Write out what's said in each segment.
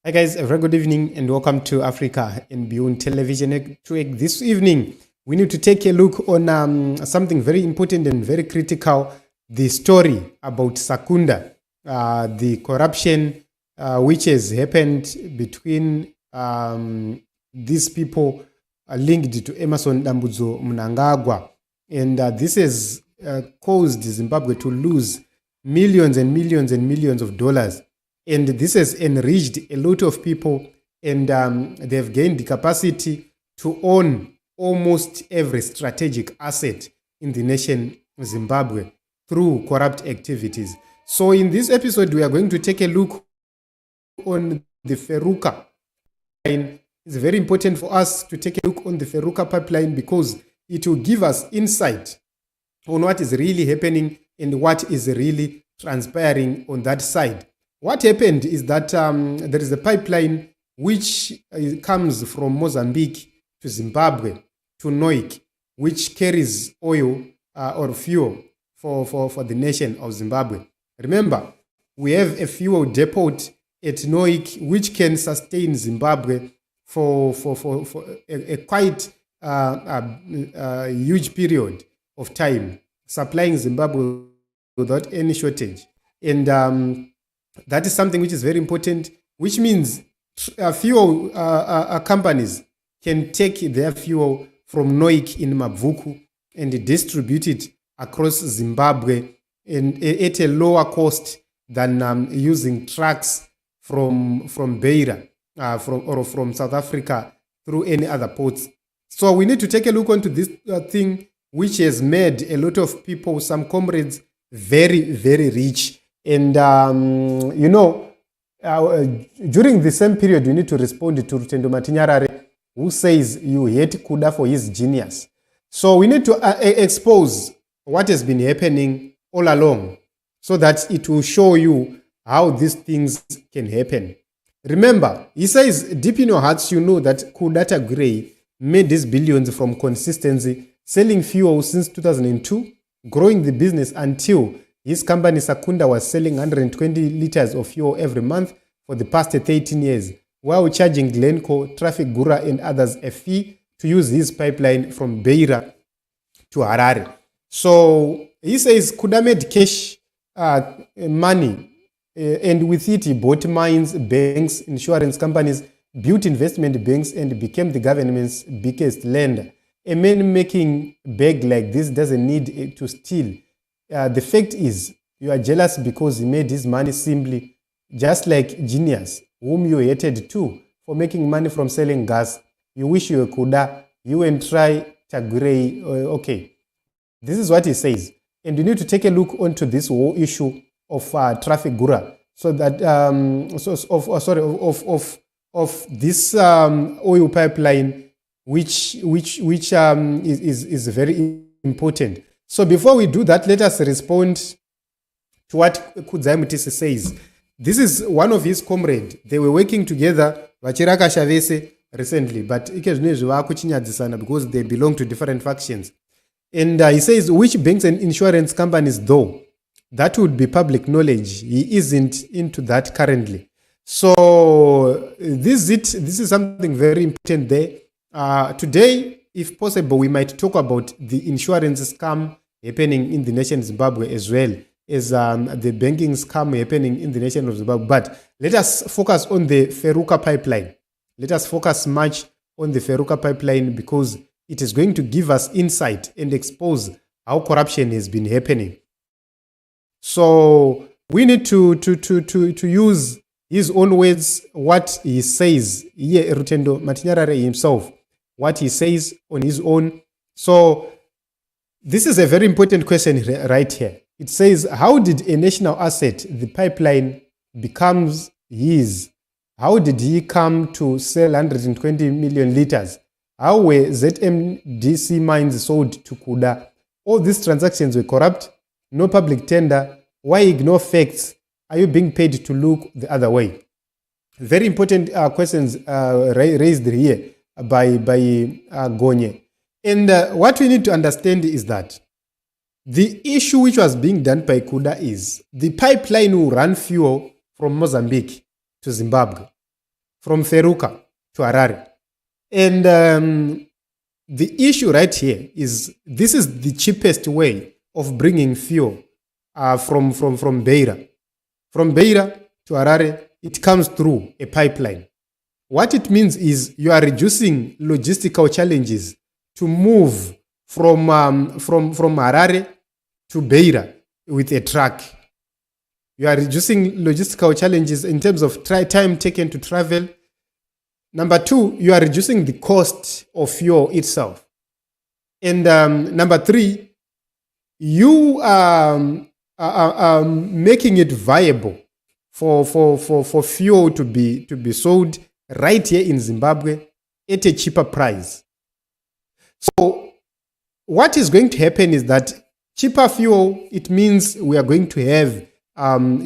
Hi guys, a very good evening and welcome to Africa and Beyond Television Network. This evening, we need to take a look on something very important and very critical, the story about Sakunda, the corruption which has happened between these people linked to Emerson Dambudzo Mnangagwa. And this has caused Zimbabwe to lose millions and millions and millions of dollars. And this has enriched a lot of people, and they've gained the capacity to own almost every strategic asset in the nation Zimbabwe through corrupt activities. So in this episode, we are going to take a look on the Faruka pipeline. It's very important for us to take a look on the Faruka pipeline because it will give us insight on what is really happening and what is really transpiring on that side. What happened is that there is a pipeline which comes from Mozambique to Zimbabwe to Noik, which carries oil or fuel for the nation of Zimbabwe. Remember, we have a fuel depot at Noik which can sustain Zimbabwe for a quite huge period of time, supplying Zimbabwe without any shortage. And that is something which is very important, which means fuel companies can take their fuel from Noik in Mavuku and distribute it across Zimbabwe at a lower cost than using trucks from Beira from South Africa through any other ports. So we need to take a look onto this thing, which has made a lot of people, some comrades, very, very rich. And, during the same period, we need to respond to Rutendo Matinyarare, who says you hate Kuda for his genius. So we need to expose what has been happening all along so that it will show you how these things can happen. Remember, he says, deep in your hearts, you know that Kuda Tagwirei made these billions from consistency, selling fuel since 2002, growing the business until his company Sakunda was selling 120 liters of fuel every month for the past 13 years, while charging Glencore, Tagwirei, and others a fee to use his pipeline from Beira to Harare. So he says Kuda made cash money, and with it he bought mines, banks, insurance companies, built investment banks, and became the government's biggest lender. A man making bag like this doesn't need to steal. The fact is, you are jealous because he made his money simply, just like genius, whom you hated too, for making money from selling gas. You wish you were Kuda, you and try Tagwirei. Okay, this is what he says. And you need to take a look onto this whole issue of traffic gura, so that of this oil pipeline, which is very important. So before we do that, let us respond to what Kudzai says. This is one of his comrades. They were working together, Vachiraka Shavese, recently, but because they belong to different factions. And he says, which banks and insurance companies, though? That would be public knowledge. He isn't into that currently. So this is something very important there. Today, if possible, we might talk about the insurance scam happening in the nation of Zimbabwe as well as the banking scam happening in the nation of Zimbabwe. But let us focus on the Faruka pipeline. Let us focus much on the Faruka pipeline because it is going to give us insight and expose how corruption has been happening. So we need to use his own words, what he says here, Rutendo Matinyarare himself, what he says on his own. So this is a very important question right here. It says, how did a national asset, the pipeline, becomes his? How did he come to sell 120 million liters? How were ZMDC mines sold to Kuda? All these transactions were corrupt, no public tender. Why ignore facts? Are you being paid to look the other way? Very important questions raised here by Gonye. And what we need to understand is that the issue which was being done by Kuda is the pipeline will run fuel from Mozambique to Zimbabwe. from Faruka to Harare. And the issue right here is this is the cheapest way of bringing fuel from Beira. From Beira to Harare, it comes through a pipeline. What it means is you are reducing logistical challenges to move from Harare to Beira with a truck. You are reducing logistical challenges in terms of time taken to travel. Number two, you are reducing the cost of fuel itself. And number three, you are making it viable for fuel to be sold right here in Zimbabwe at a cheaper price. So what is going to happen is that cheaper fuel, it means we are going to have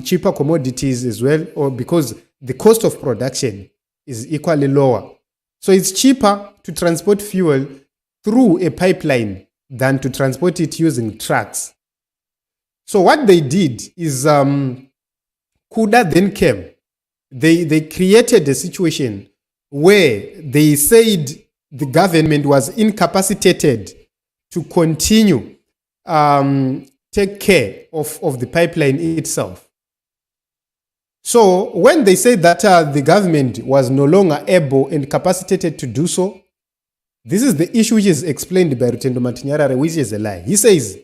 cheaper commodities as well, or because the cost of production is equally lower. So it's cheaper to transport fuel through a pipeline than to transport it using trucks. So what they did is Kuda then came. They created a situation where they said the government was incapacitated to continue take care of the pipeline itself. So when they said that the government was no longer able and capacitated to do so, this is the issue which is explained by Rutendo Matinyarare, which is a lie. He says,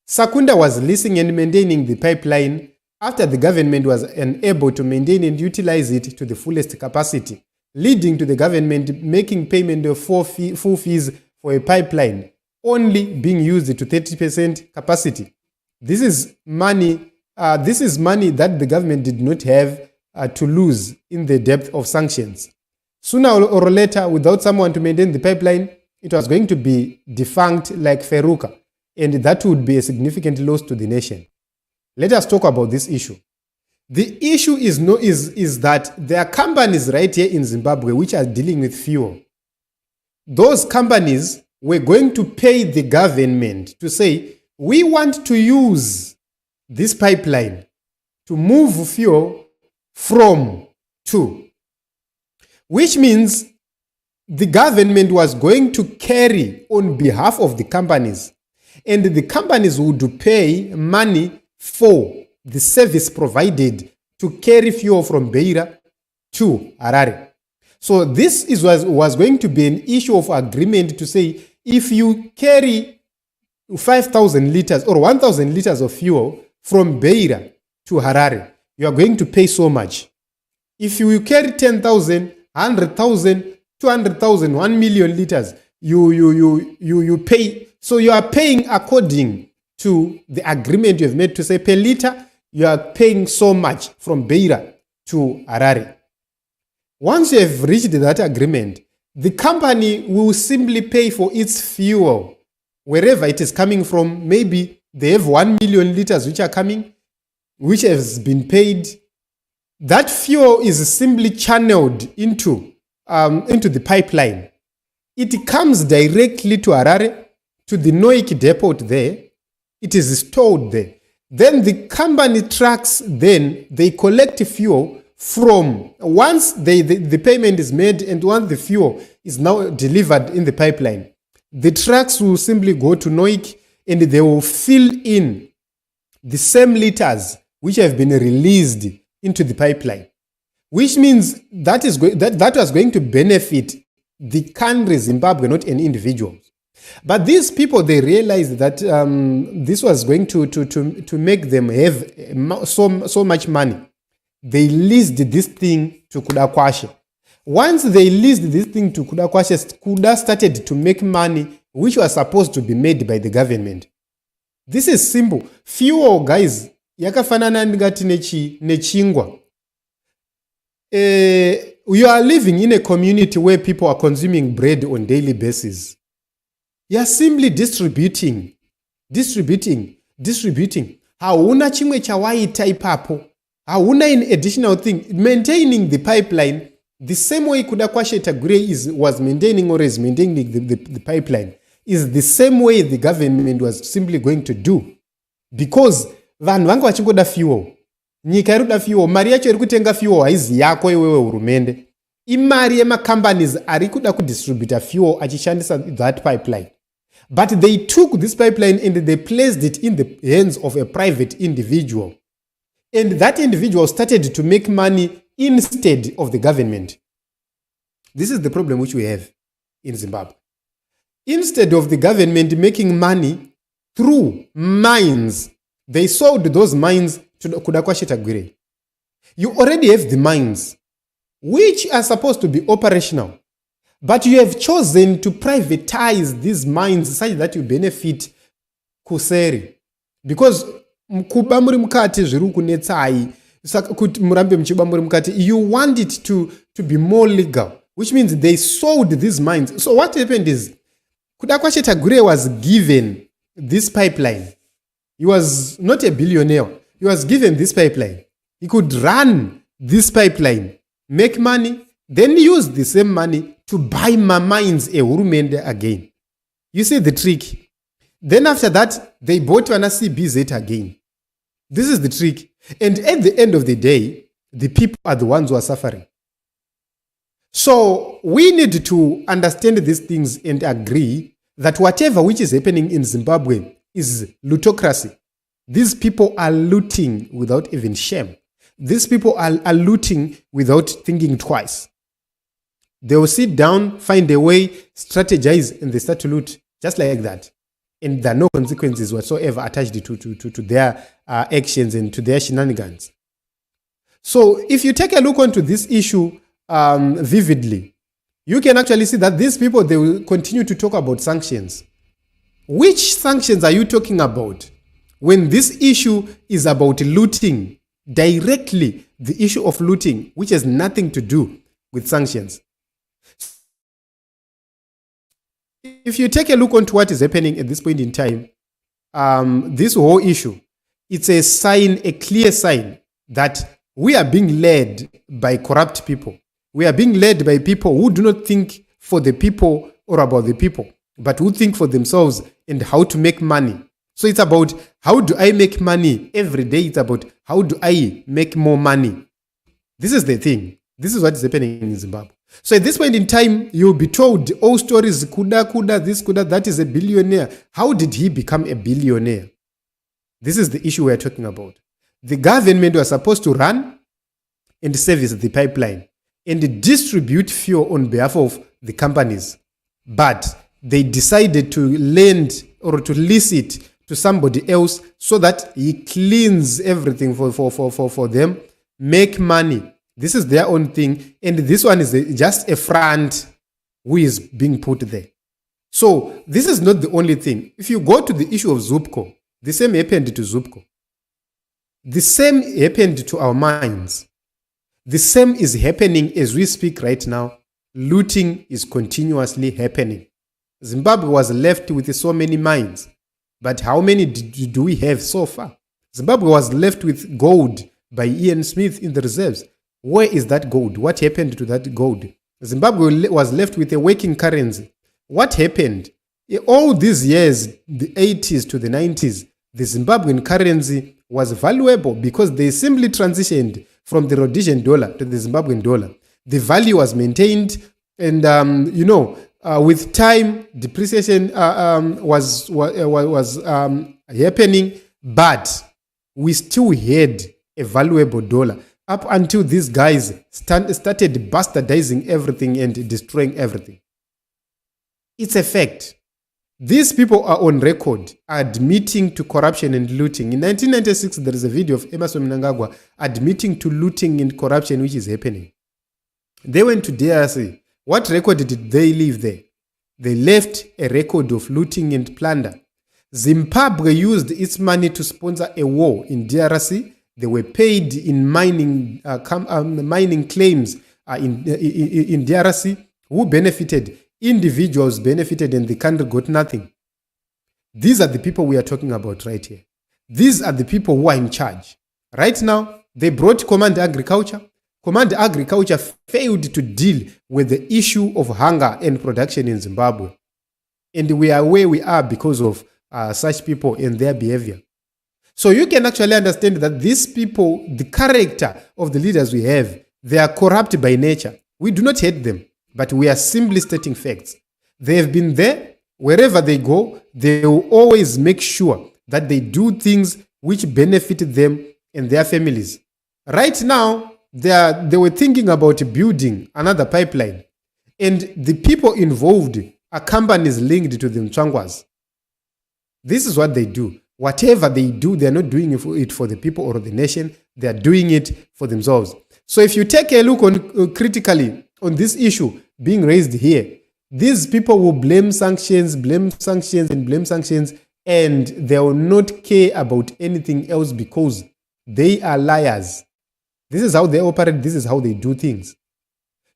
Sakunda was leasing and maintaining the pipeline after the government was unable to maintain and utilize it to the fullest capacity, leading to the government making payment of full fees for a pipeline only being used to 30% capacity. This is money that the government did not have to lose in the depth of sanctions. Sooner or later, without someone to maintain the pipeline, it was going to be defunct like Faruka, and that would be a significant loss to the nation. Let us talk about this issue. The issue is that there are companies right here in Zimbabwe which are dealing with fuel. Those companies were going to pay the government to say, we want to use this pipeline to move fuel from to, which means the government was going to carry on behalf of the companies, and the companies would pay money for the service provided to carry fuel from Beira to Harare. So this was going to be an issue of agreement to say, if you carry 5,000 liters or 1,000 liters of fuel from Beira to Harare, you are going to pay so much. If you carry 10,000, 100,000, 200,000, 1 million liters, you pay. So you are paying according to the agreement you have made to say per liter, you are paying so much from Beira to Harare. Once you have reached that agreement, the company will simply pay for its fuel wherever it is coming from. Maybe they have 1 million liters which are coming, which has been paid. That fuel is simply channeled into the pipeline. It comes directly to Harare, to the Noik depot there. It is stored there. Then the company trucks, then they collect fuel from, once the payment is made and once the fuel is now delivered in the pipeline, the trucks will simply go to Noik and they will fill in the same liters which have been released into the pipeline, which means that was going to benefit the country Zimbabwe, not any individuals. But these people, they realized that this was going to make them have so much money. They leased this thing to Kuda. Once they leased this thing to Kuda, Kuda started to make money which was supposed to be made by the government. This is simple. Fuel, guys, yakafanana ngati nechingwa. You are living in a community where people are consuming bread on a daily basis. You are simply distributing. Hauna chimwe chawaita ipapo. Hauna an additional thing. Maintaining the pipeline, the same way Kudakwashe Tagwirei was maintaining or is maintaining the pipeline, is the same way the government was simply going to do. Because vanhu vanga vachingoda fuel. Nyika iruda fuel. Mari yacho iri kutenga fuel haizi yako iwewe hurumende. imari yema-companies ari kuda kudistributa fuel achishandisa that pipeline. But they took this pipeline and they placed it in the hands of a private individual. And that individual started to make money instead of the government. This is the problem which we have in Zimbabwe. Instead of the government making money through mines, they sold those mines to Kuda Tagwirei. You already have the mines, which are supposed to be operational, but you have chosen to privatize these mines such that you benefit kuseri. Because kuba muri mukati zviru kunetsai, kuti murambe muchiba muri mukati, you want it to be more legal, which means they sold these mines. So what happened is, Kuda Tagwirei was given this pipeline. He was not a billionaire. He was given this pipeline. He could run this pipeline, make money, then use the same money to buy my mines a Urumende again. You see the trick. Then after that, they bought Vanasi BZ again. This is the trick. And at the end of the day, the people are the ones who are suffering. So we need to understand these things and agree that whatever which is happening in Zimbabwe is lootocracy. These people are looting without even shame. These people are looting without thinking twice. They will sit down, find a way, strategize, and they start to loot just like that. And there are no consequences whatsoever attached to their actions and to their shenanigans. So if you take a look onto this issue vividly, you can actually see that these people, they will continue to talk about sanctions. Which sanctions are you talking about when this issue is about looting directly, the issue of looting, which has nothing to do with sanctions? If you take a look onto what is happening at this point in time, this whole issue, it's a sign, a clear sign that we are being led by corrupt people. We are being led by people who do not think for the people or about the people, but who think for themselves and how to make money. So it's about how do I make money every day. It's about how do I make more money. This is the thing. This is what is happening in Zimbabwe. So at this point in time, you'll be told all stories, Kuda, this Kuda, that is a billionaire. How did he become a billionaire? This is the issue we're talking about. The government was supposed to run and service the pipeline and distribute fuel on behalf of the companies. But they decided to lend or to lease it to somebody else so that he cleans everything for them, make money. This is their own thing. And this one is just a front who is being put there. So this is not the only thing. If you go to the issue of Zupco, the same happened to Zupco. The same happened to our mines. The same is happening as we speak right now. Looting is continuously happening. Zimbabwe was left with so many mines. But how many do we have so far? Zimbabwe was left with gold by Ian Smith in the reserves. Where is that gold? What happened to that gold? Zimbabwe was left with a working currency. What happened? All these years, the 80s to the 90s, the Zimbabwean currency was valuable because they simply transitioned from the Rhodesian dollar to the Zimbabwean dollar. The value was maintained, and with time, depreciation was happening, but we still had a valuable dollar up until these guys started bastardizing everything and destroying everything. It's a fact. These people are on record admitting to corruption and looting. In 1996, there is a video of Emerson Mnangagwa admitting to looting and corruption which is happening. They went to DRC. What record did they leave there? They left a record of looting and plunder. Zimbabwe used its money to sponsor a war in DRC. They were paid in mining claims in DRC. Who benefited? Individuals benefited and the country got nothing. These are the people we are talking about right here. These are the people who are in charge. Right now, they brought Command Agriculture. Command Agriculture failed to deal with the issue of hunger and production in Zimbabwe. And we are where we are because of such people and their behavior. So you can actually understand that these people, the character of the leaders we have, they are corrupt by nature. We do not hate them, but we are simply stating facts. They have been there. Wherever they go, they will always make sure that they do things which benefit them and their families. Right now, they were thinking about building another pipeline. And the people involved are companies linked to the Mtswangwas. This is what they do. Whatever they do, they are not doing it for the people or the nation. They are doing it for themselves. So if you take a look on critically on this issue being raised here, these people will blame sanctions, and blame sanctions, and they will not care about anything else because they are liars. This is how they operate. This is how they do things.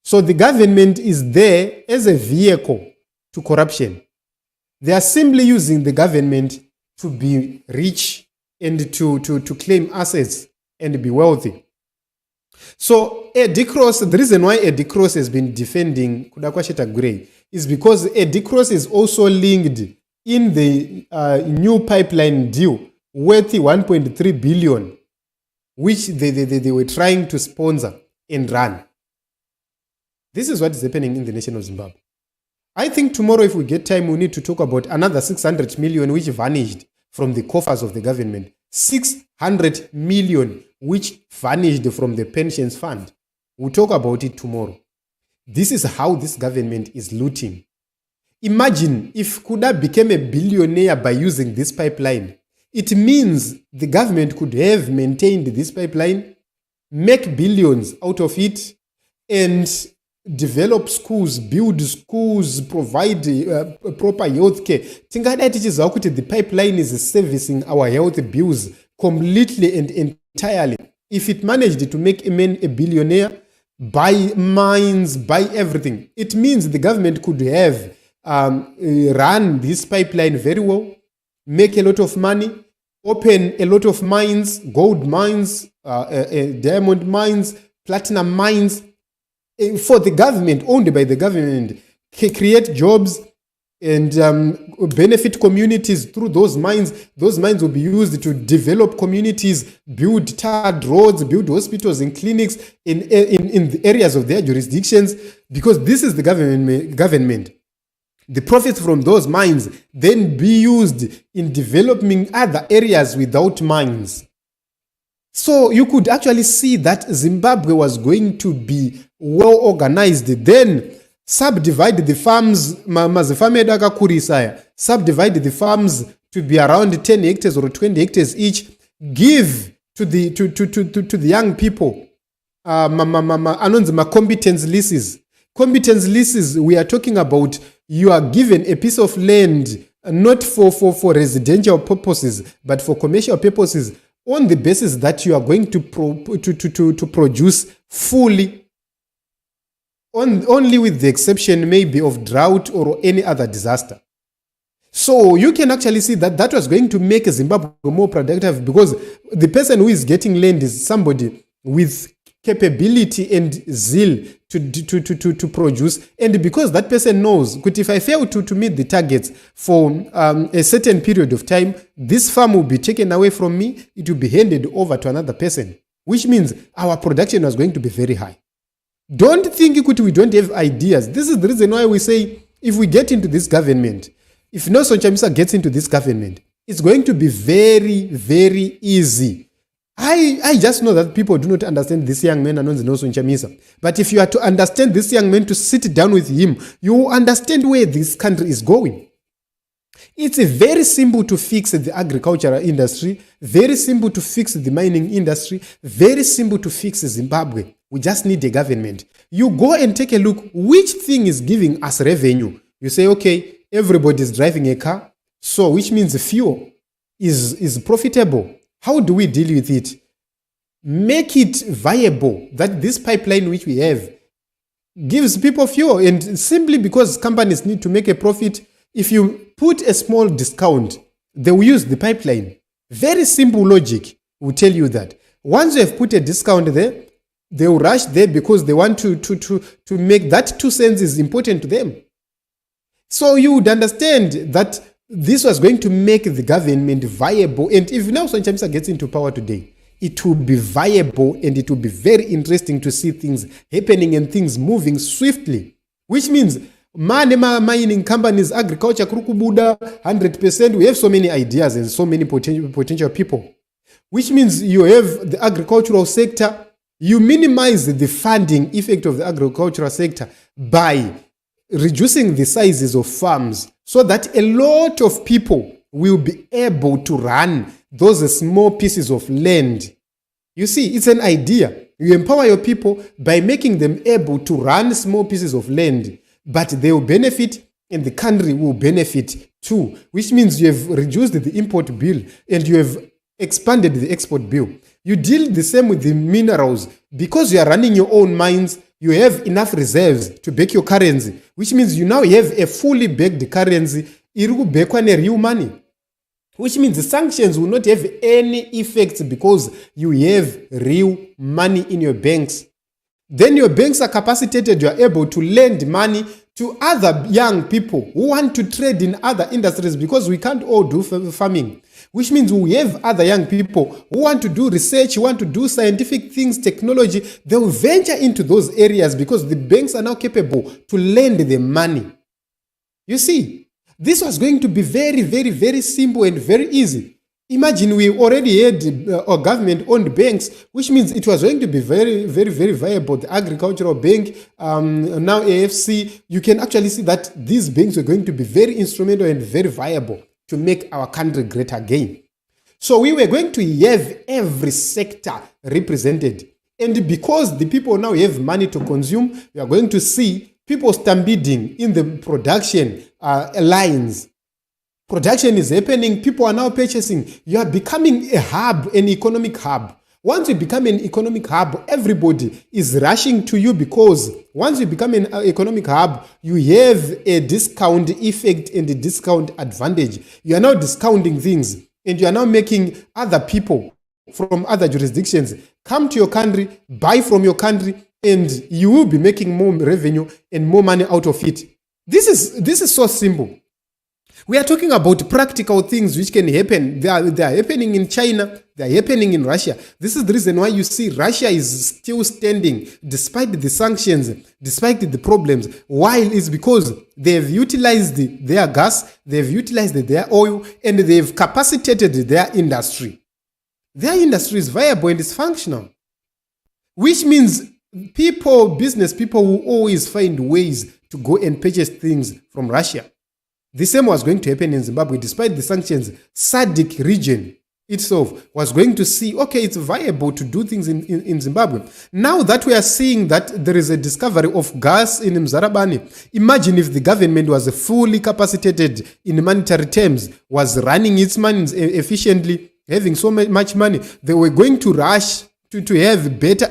So the government is there as a vehicle to corruption. They are simply using the government to be rich and to claim assets and be wealthy. So Eddie Cross, the reason why Eddie Cross has been defending Kuda Tagwirei is because Eddie Cross is also linked in the new pipeline deal worth 1.3 billion, which they were trying to sponsor and run. This is what is happening in the nation of Zimbabwe. I think tomorrow, if we get time, we need to talk about another 600 million which vanished from the coffers of the government. 600 million which vanished from the pensions fund. We'll talk about it tomorrow. This is how this government is looting. Imagine if Kuda became a billionaire by using this pipeline. It means the government could have maintained this pipeline, make billions out of it, and develop schools, build schools, provide proper health care. The pipeline is servicing our health bills completely and entirely. If it managed to make a man a billionaire, buy mines, buy everything, it means the government could have run this pipeline very well, make a lot of money, open a lot of mines, gold mines, diamond mines, platinum mines, for the government, owned by the government, create jobs and benefit communities through those mines. Those mines will be used to develop communities, build tarred roads, build hospitals and clinics in the areas of their jurisdictions, because this is the government. The profits from those mines then be used in developing other areas without mines. So you could actually see that Zimbabwe was going to be well organized. Then subdivide the farms, subdivide the farms to be around 10 hectares or 20 hectares each. Give to the young people competence leases. Competence leases, we are talking about you are given a piece of land not for residential purposes, but for commercial purposes, on the basis that you are going to produce fully, only with the exception maybe of drought or any other disaster. So you can actually see that was going to make Zimbabwe more productive, because the person who is getting land is somebody with capability and zeal to produce, and because that person knows that if I fail to meet the targets for a certain period of time, this farm will be taken away from me, it will be handed over to another person, which means our production was going to be very high. Don't think we don't have ideas. This is the reason why we say if we get into this government, if Nelson Chamisa gets into this government, it's going to be very, very easy. I just know that people do not understand this young man, Nelson Chamisa. But if you are to understand this young man, to sit down with him, you will understand where this country is going. It's very simple to fix the agricultural industry, very simple to fix the mining industry, very simple to fix Zimbabwe. We just need a government. You go and take a look, which thing is giving us revenue? You say, okay, everybody is driving a car, so which means the fuel is profitable. How do we deal with it? Make it viable, that this pipeline which we have gives people fuel. And simply because companies need to make a profit, if you put a small discount, they will use the pipeline. Very simple logic will tell you that. Once you have put a discount there, they will rush there because they want to make that 2 cents is important to them. So you would understand that this was going to make the government viable. And if Nelson Chamisa gets into power today, it will be viable and it will be very interesting to see things happening and things moving swiftly. Which means mining companies, agriculture, kurukubuda, 100%. We have so many ideas and so many potential people. Which means you have the agricultural sector. You minimize the funding effect of the agricultural sector by reducing the sizes of farms so that a lot of people will be able to run those small pieces of land. You see, it's an idea. You empower your people by making them able to run small pieces of land, but they will benefit and the country will benefit too, which means you have reduced the import bill and you have expanded the export bill. You deal the same with the minerals. Because you are running your own mines, you have enough reserves to back your currency, which means you now have a fully backed currency, real money. Which means the sanctions will not have any effects because you have real money in your banks. Then your banks are capacitated, you are able to lend money to other young people who want to trade in other industries because we can't all do farming. Which means we have other young people who want to do research, who want to do scientific things, technology. They will venture into those areas because the banks are now capable to lend them money. You see, this was going to be very, very, very simple and very easy. Imagine we already had government-owned banks, which means it was going to be very, very, very viable. The agricultural bank, now AFC, you can actually see that these banks are going to be very instrumental and very viable to make our country great again. So we were going to have every sector represented. And because the people now have money to consume, we are going to see people stampeding in the production lines. Production is happening. People are now purchasing. You are becoming a hub, an economic hub. Once you become an economic hub, everybody is rushing to you because once you become an economic hub, you have a discount effect and a discount advantage. You are now discounting things and you are now making other people from other jurisdictions come to your country, buy from your country, and you will be making more revenue and more money out of it. This is so simple. We are talking about practical things which can happen. They are happening in China. They are happening in Russia. This is the reason why you see Russia is still standing despite the sanctions, despite the problems. Why? It's because they have utilized their gas, they have utilized their oil, and they have capacitated their industry. Their industry is viable and is functional, which means business people will always find ways to go and purchase things from Russia. The same was going to happen in Zimbabwe. Despite the sanctions, SADC region itself was going to see, okay, it's viable to do things in Zimbabwe. Now that we are seeing that there is a discovery of gas in Mzarabani, imagine if the government was fully capacitated in monetary terms, was running its money efficiently, having so much money, they were going to rush to have better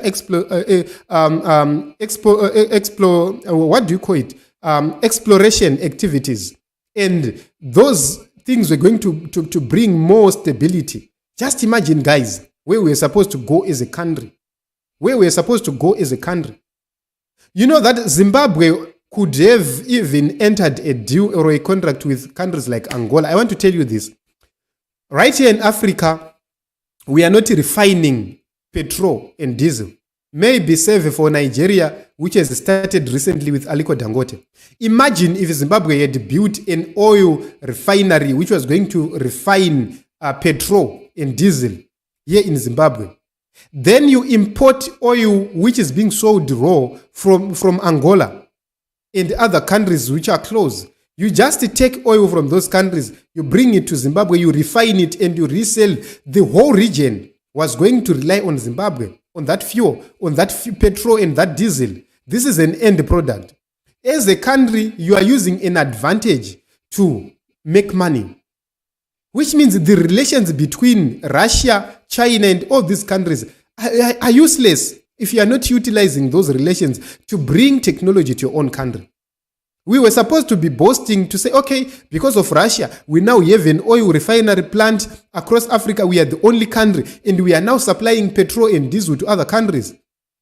exploration activities. And those things were going to bring more stability. Just imagine, guys, where we're supposed to go as a country. Where we're supposed to go as a country. You know that Zimbabwe could have even entered a deal or a contract with countries like Angola. I want to tell you this. Right here in Africa, we are not refining petrol and diesel. Maybe save for Nigeria, which has started recently with Aliko Dangote. Imagine if Zimbabwe had built an oil refinery which was going to refine petrol and diesel here in Zimbabwe. Then you import oil which is being sold raw from Angola and other countries which are close. You just take oil from those countries, you bring it to Zimbabwe, you refine it and you resell. The whole region was going to rely on Zimbabwe, on that fuel, on that petrol and that diesel. This is an end product. As a country, you are using an advantage to make money, which means the relations between Russia, China, and all these countries are useless if you are not utilizing those relations to bring technology to your own country. We were supposed to be boasting to say, okay, because of Russia, we now have an oil refinery plant across Africa. We are the only country, and we are now supplying petrol and diesel to other countries.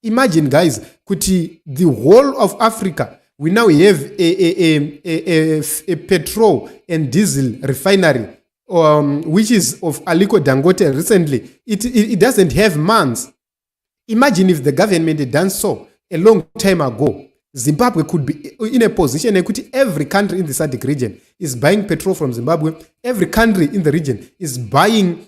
Imagine, guys, the whole of Africa, we now have a petrol and diesel refinery which is of Aliko Dangote recently, it doesn't have months. Imagine if the government had done so a long time ago. Zimbabwe could be in a position in which every country in the SADC region is buying petrol from Zimbabwe. Every country in the region is buying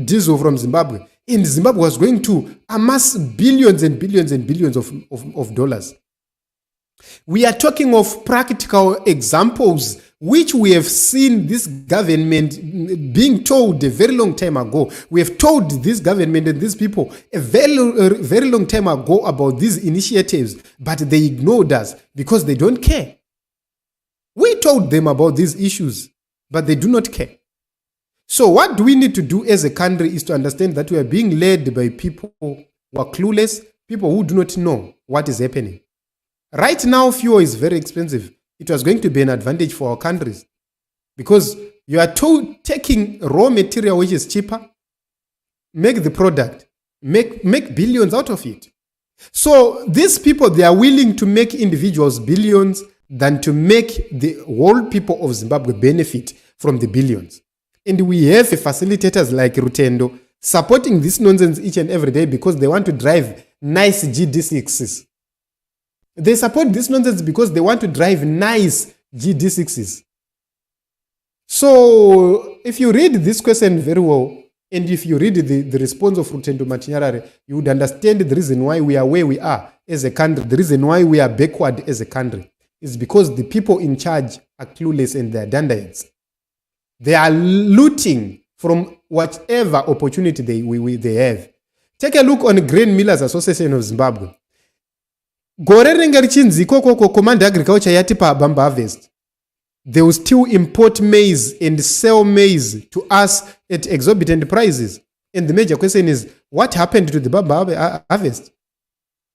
diesel from Zimbabwe. And Zimbabwe was going to amass billions and billions and billions of dollars. We are talking of practical examples which we have seen this government being told a very long time ago. We have told this government and these people a very long time ago about these initiatives, but they ignored us because they don't care. We told them about these issues, but they do not care. So what do we need to do as a country is to understand that we are being led by people who are clueless, people who do not know what is happening. Right now, fuel is very expensive. It was going to be an advantage for our countries because you are taking raw material which is cheaper, make the product, make billions out of it. So these people, they are willing to make individuals billions than to make the whole people of Zimbabwe benefit from the billions. And we have facilitators like Rutendo supporting this nonsense each and every day because they want to drive nice GD6s. They support this nonsense because they want to drive nice GD6s. So if you read this question very well, and if you read the response of Rutendo Machinyarare, you would understand the reason why we are where we are as a country. The reason why we are backward as a country is because the people in charge are clueless and they are dandiads. They are looting from whatever opportunity they have. Take a look on Grain Millers Association of Zimbabwe. Gore ringe richinziko koko Command Agriculture yati pa Bamba Harvest. They will still import maize and sell maize to us at exorbitant prices. And the major question is, what happened to the Bamba Harvest?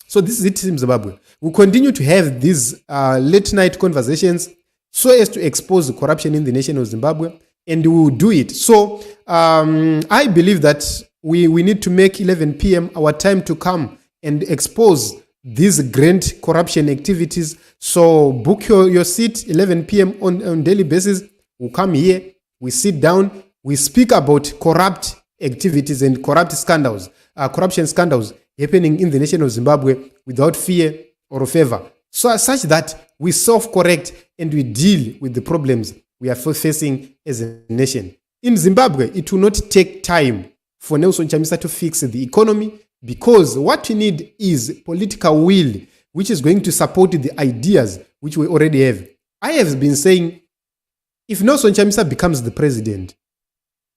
So this is it in Zimbabwe. We continue to have these late night conversations so as to expose corruption in the nation of Zimbabwe, and we will do it. So I believe that we need to make 11 p.m. our time to come and expose these grand corruption activities. So book your seat 11 p.m. on daily basis. We'll come here, we sit down, we speak about corrupt activities and corrupt scandals, corruption scandals happening in the nation of Zimbabwe without fear or favor. So such that we self-correct and we deal with the problems we are facing as a nation. In Zimbabwe, it will not take time for Nelson Chamisa to fix the economy, because what we need is political will, which is going to support the ideas which we already have. I have been saying, if Nelson Chamisa becomes the president,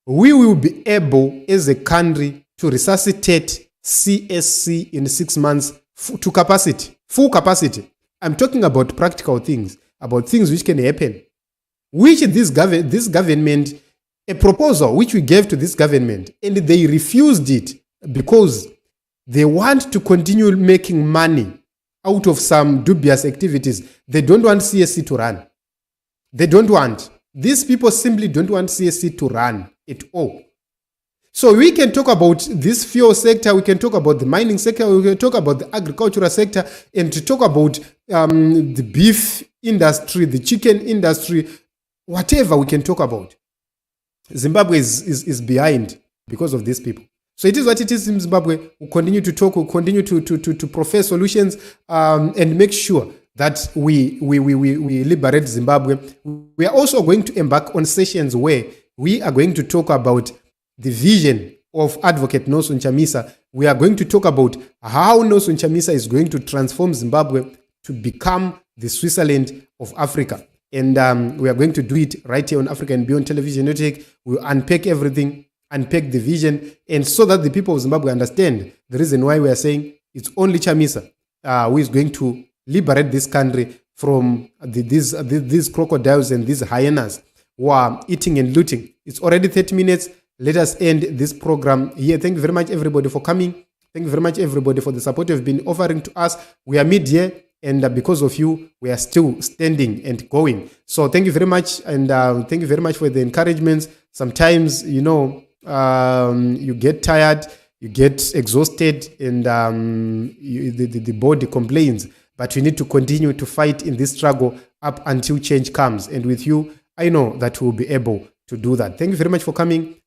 we will be able as a country to resuscitate CSC in 6 months to capacity, full capacity. I'm talking about practical things, about things which can happen. Which this government, a proposal which we gave to this government, and they refused it because they want to continue making money out of some dubious activities. They don't want CSC to run. They don't want. These people simply don't want CSC to run at all. So we can talk about this fuel sector, we can talk about the mining sector, we can talk about the agricultural sector, and to talk about the beef industry, the chicken industry, whatever we can talk about. Zimbabwe is behind because of these people. So it is what it is in Zimbabwe. We'll continue to talk, we'll continue to profess solutions and make sure that we liberate Zimbabwe. We are also going to embark on sessions where we are going to talk about the vision of Advocate Nelson Chamisa. We are going to talk about how Nelson Chamisa is going to transform Zimbabwe to become the Switzerland of Africa. And we are going to do it right here on Africa and Beyond Television Network. We'll unpack everything, unpack the vision, and so that the people of Zimbabwe understand the reason why we are saying it's only Chamisa who is going to liberate this country from these crocodiles and these hyenas who are eating and looting. It's already 30 minutes. Let us end this program here. Thank you very much, everybody, for coming. Thank you very much, everybody, for the support you've been offering to us. We are mid-year, and because of you, we are still standing and going. So thank you very much, and thank you very much for the encouragements. Sometimes, you get tired, you get exhausted, and the body complains. But we need to continue to fight in this struggle up until change comes. And with you, I know that we'll be able to do that. Thank you very much for coming.